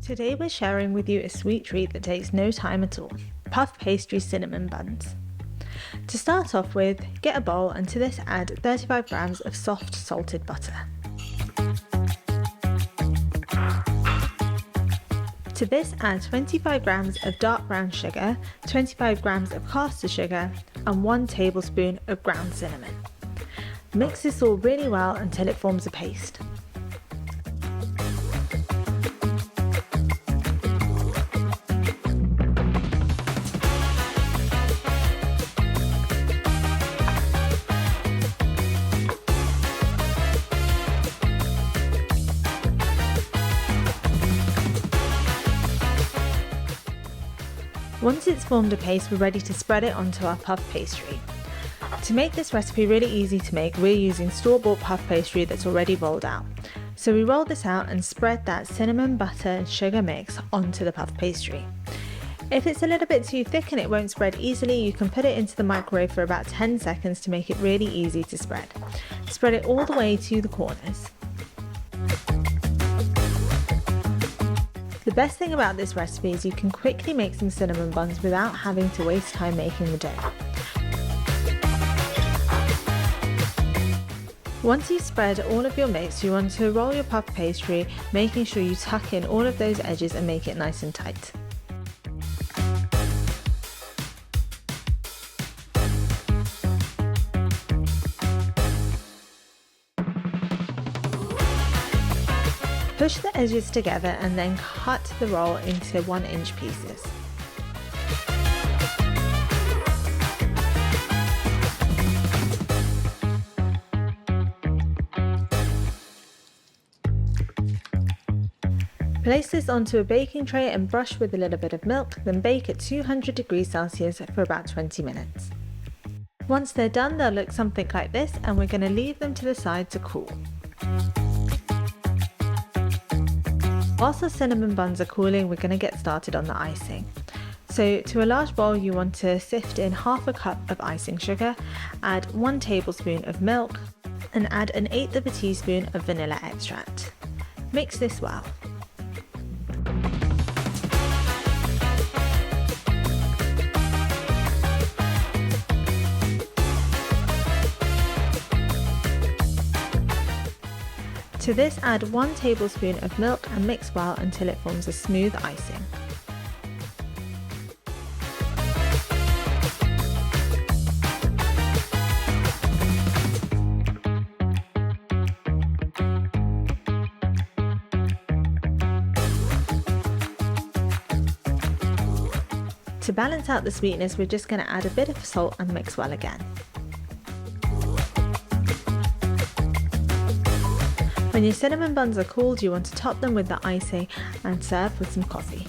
Today we're sharing with you a sweet treat that takes no time at all, Puff Pastry Cinnamon Buns. To start off with, get a bowl and to this add 35 grams of soft salted butter. To this add 25 grams of dark brown sugar, 25 grams of caster sugar and 1 tablespoon of ground cinnamon. Mix this all really well until it forms a paste. Once it's formed a paste, we're ready to spread it onto our puff pastry. To make this recipe really easy to make, we're using store-bought puff pastry that's already rolled out. So we roll this out and spread that cinnamon, butter and sugar mix onto the puff pastry. If it's a little bit too thick and it won't spread easily, you can put it into the microwave for about 10 seconds to make it really easy to spread. Spread it all the way to the corners. The best thing about this recipe is you can quickly make some cinnamon buns without having to waste time making the dough. Once you've spread all of your mix, you want to roll your puff pastry, making sure you tuck in all of those edges and make it nice and tight. Push the edges together and then cut the roll into 1-inch pieces. Place this onto a baking tray and brush with a little bit of milk, then bake at 200 degrees Celsius for about 20 minutes. Once they're done, they'll look something like this, and we're going to leave them to the side to cool. Whilst the cinnamon buns are cooling, we're going to get started on the icing. So to a large bowl, you want to sift in half a cup of icing sugar, add 1 tablespoon of milk, and add 1/8 teaspoon of vanilla extract. Mix this well. To this add 1 tablespoon of milk and mix well until it forms a smooth icing. To balance out the sweetness, we're just going to add a bit of salt and mix well again. When your cinnamon buns are cooled, you want to top them with the icing and serve with some coffee.